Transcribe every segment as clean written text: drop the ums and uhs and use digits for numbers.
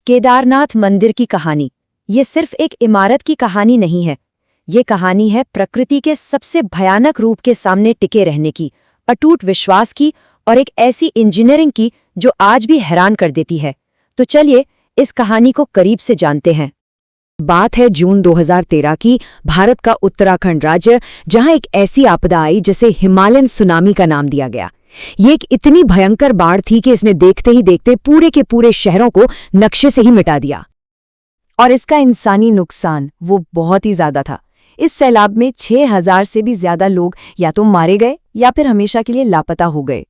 केदारनाथ मंदिर की कहानी ये सिर्फ एक इमारत की कहानी नहीं है। ये कहानी है प्रकृति के सबसे भयानक रूप के सामने टिके रहने की, अटूट विश्वास की और एक ऐसी इंजीनियरिंग की जो आज भी हैरान कर देती है। तो चलिए इस कहानी को करीब से जानते हैं। बात है जून 2013 की, भारत का उत्तराखंड राज्य, जहां एक ऐसी आपदा आई जिसे हिमालयन सुनामी का नाम दिया गया। ये एक इतनी भयंकर बाढ़ थी कि इसने देखते ही देखते पूरे के पूरे शहरों को नक्शे से ही मिटा दिया। और इसका इंसानी नुकसान वो बहुत ही ज्यादा था। इस सैलाब में 6000 से भी ज्यादा लोग या तो मारे गए या फिर हमेशा के लिए लापता हो गए।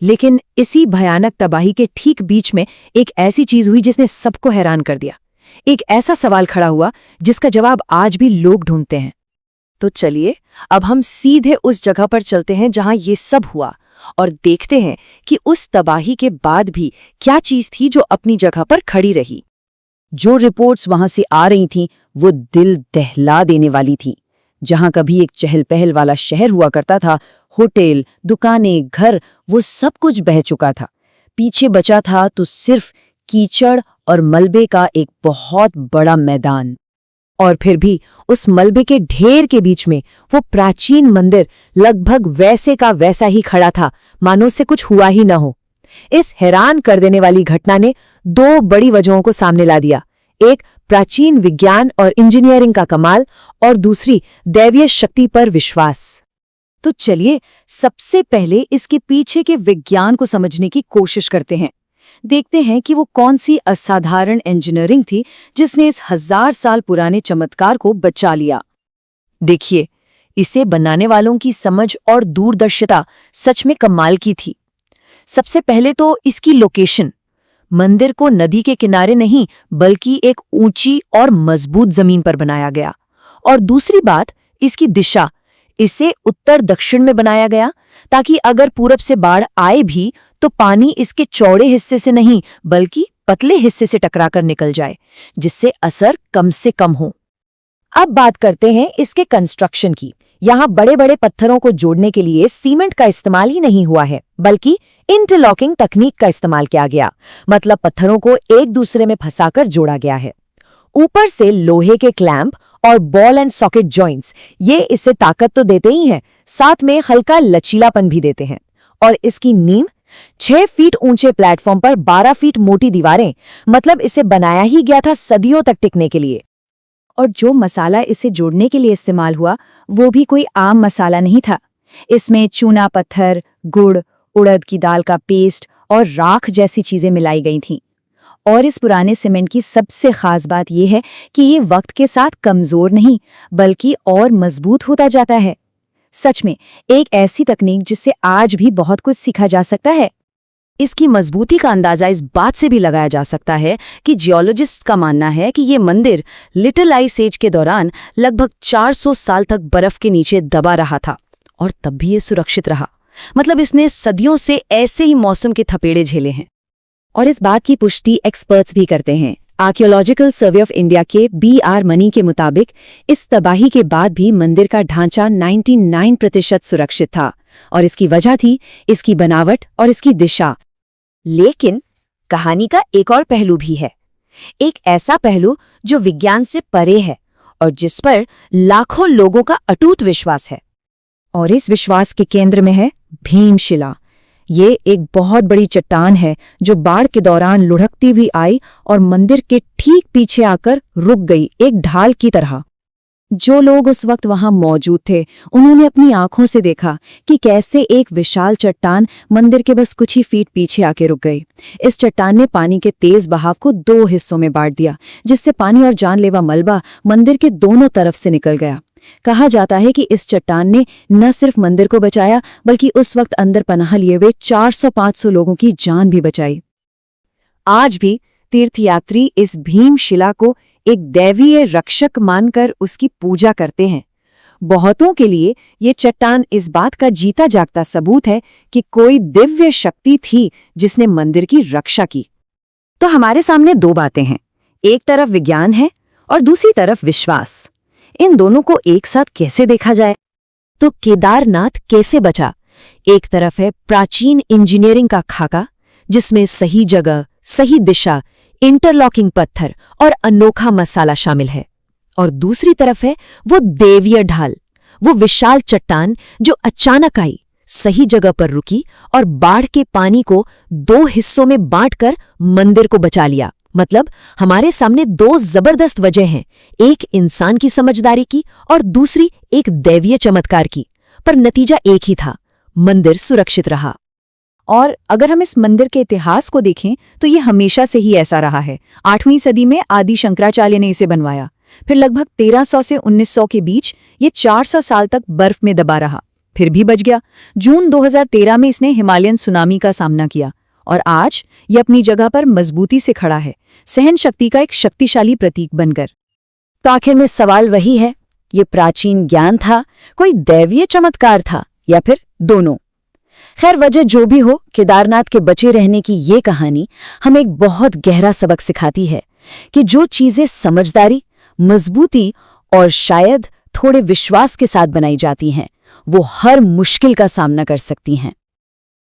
लेकिन इसी भयानक तबाही के ठीक बीच में एक ऐसी चीज हुई जिसने सबको हैरान कर दिया। एक ऐसा सवाल खड़ा हुआ जिसका जवाब आज भी लोग ढूंढते हैं। तो चलिए अब हम सीधे उस जगह पर चलते हैं जहां ये सब हुआ और देखते हैं कि उस तबाही के बाद भी क्या चीज थी जो अपनी जगह पर खड़ी रही। जो रिपोर्ट्स वहां से आ रही थीं वो दिल दहला देने वाली थीं। जहां कभी एक चहल पहल वाला शहर हुआ करता था, होटल, दुकानें, घर, वो सब कुछ बह चुका था। पीछे बचा था तो सिर्फ कीचड़ और मलबे का एक बहुत बड़ा मैदान। और फिर भी उस मलबे के ढेर के बीच में वो प्राचीन मंदिर लगभग वैसे का वैसा ही खड़ा था, मानो से कुछ हुआ ही न हो। इस हैरान कर देने वाली घटना ने दो बड़ी वजहों को सामने ला दिया। एक, प्राचीन विज्ञान और इंजीनियरिंग का कमाल, और दूसरी, दैवीय शक्ति पर विश्वास। तो चलिए सबसे पहले इसके पीछे के विज्ञान को समझने की कोशिश करते हैं। देखते हैं कि वो कौन सी असाधारण इंजीनियरिंग थी जिसने इस 1000 साल पुराने चमत्कार को बचा लिया। देखिए, इसे बनाने वालों की समझ और दूरदर्शिता सच में कमाल की थी। सबसे पहले तो इसकी लोकेशन। मंदिर को नदी के किनारे नहीं बल्कि एक ऊंची और मजबूत जमीन पर बनाया गया। और दूसरी बात, इसकी दिशा। इसे उत्तर दक्षिण में बनाया गया ताकि अगर पूरब से बाढ़ आए भी तो पानी इसके चौड़े हिस्से से नहीं बल्कि पतले हिस्से से टकराकर निकल जाए, जिससे असर कम से कम हो। अब बात करते हैं इसके कंस्ट्रक्शन की। यहाँ बड़े बड़े पत्थरों को जोड़ने के लिए सीमेंट का इस्तेमाल ही नहीं हुआ है बल्कि इंटरलॉकिंग तकनीक का इस्तेमाल किया गया। मतलब पत्थरों को एक दूसरे में फंसाकर जोड़ा गया है। ऊपर से लोहे के क्लैंप और बॉल एंड सॉकेट जॉइंट्स, ये इसे ताकत तो देते ही हैं, साथ में हल्का लचीलापन भी देते हैं। और इसकी नींव 6 फीट ऊंचे प्लेटफॉर्म पर 12 फीट मोटी दीवारें, मतलब इसे बनाया ही गया था सदियों तक टिकने के लिए। और जो मसाला इसे जोड़ने के लिए इस्तेमाल हुआ वो भी कोई आम मसाला नहीं था। इसमें चूना पत्थर, गुड़, उड़द की दाल का पेस्ट और राख जैसी चीजें मिलाई गई थीं। और इस पुराने सीमेंट की सबसे खास बात यह है कि ये वक्त के साथ कमजोर नहीं बल्कि और मजबूत होता जाता है। सच में एक ऐसी तकनीक जिससे आज भी बहुत कुछ सीखा जा सकता है। इसकी मजबूती का अंदाजा इस बात से भी लगाया जा सकता है कि जियोलॉजिस्ट का मानना है कि ये मंदिर लिटिल आइस एज के दौरान लगभग 400 साल तक बर्फ के नीचे दबा रहा था और तब भी ये सुरक्षित रहा। मतलब इसने सदियों से ऐसे ही मौसम के थपेड़े झेले हैं। और इस बात की पुष्टि एक्सपर्ट्स भी करते हैं। आर्कियोलॉजिकल सर्वे ऑफ इंडिया के BR मनी के मुताबिक इस तबाही के बाद भी मंदिर का ढांचा 99% सुरक्षित था। और इसकी वजह थी इसकी बनावट और इसकी दिशा। लेकिन कहानी का एक और पहलू भी है। एक ऐसा पहलू जो विज्ञान से परे है और जिस पर लाखों लोगों का अटूट विश्वास है। और इस विश्वास के केंद्र में है भीमशिला। ये एक बहुत बड़ी चट्टान है जो बाढ़ के दौरान लुढ़कती हुई आई और मंदिर के ठीक पीछे आकर रुक गई, एक ढाल की तरह। जो लोग उस वक्त वहां मौजूद थे उन्होंने अपनी आंखों से देखा कि कैसे एक विशाल चट्टान मंदिर के बस कुछ ही फीट पीछे आके रुक गई। इस चट्टान ने पानी के तेज बहाव को 2 हिस्सों में बांट दिया, जिससे पानी और जानलेवा मलबा मंदिर के दोनों तरफ से निकल गया। कहा जाता है कि इस चट्टान ने न सिर्फ मंदिर को बचाया बल्कि उस वक्त अंदर पनाह लिए हुए 400-500 लोगों की जान भी बचाई। आज भी तीर्थयात्री इस भीमशिला को एक दैवीय रक्षक मानकर उसकी पूजा करते हैं। बहुतों के लिए ये चट्टान इस बात का जीता जागता सबूत है कि कोई दिव्य शक्ति थी जिसने मंदिर की रक्षा की। तो हमारे सामने 2 बातें हैं। एक तरफ विज्ञान है और दूसरी तरफ विश्वास। इन दोनों को एक साथ कैसे देखा जाए? तो केदारनाथ कैसे बचा? एक तरफ है प्राचीन इंजीनियरिंग का खाका जिसमें सही जगह, सही दिशा, इंटरलॉकिंग पत्थर और अनोखा मसाला शामिल है। और दूसरी तरफ है वो देवीय ढाल, वो विशाल चट्टान जो अचानक आई, सही जगह पर रुकी और बाढ़ के पानी को 2 हिस्सों में बांटकर मंदिर को बचा लिया। मतलब हमारे सामने 2 जबरदस्त वजह हैं, एक इंसान की समझदारी की और दूसरी एक दैवीय चमत्कार की, पर नतीजा एक ही था, मंदिर सुरक्षित रहा। और अगर हम इस मंदिर के इतिहास को देखें तो ये हमेशा से ही ऐसा रहा है। 8वीं सदी में आदि शंकराचार्य ने इसे बनवाया, फिर लगभग 1300 से 1900 के बीच ये 400 साल तक बर्फ में दबा रहा, फिर भी बच गया। जून 2013 में इसने हिमालयन सुनामी का सामना किया और आज ये अपनी जगह पर मजबूती से खड़ा है, सहन शक्ति का एक शक्तिशाली प्रतीक बनकर। तो आखिर में सवाल वही है, ये प्राचीन ज्ञान था, कोई दैवीय चमत्कार था, या फिर दोनों? खैर, वजह जो भी हो, केदारनाथ के बचे रहने की ये कहानी हमें एक बहुत गहरा सबक सिखाती है कि जो चीजें समझदारी, मजबूती और शायद थोड़े विश्वास के साथ बनाई जाती हैं, वो हर मुश्किल का सामना कर सकती हैं।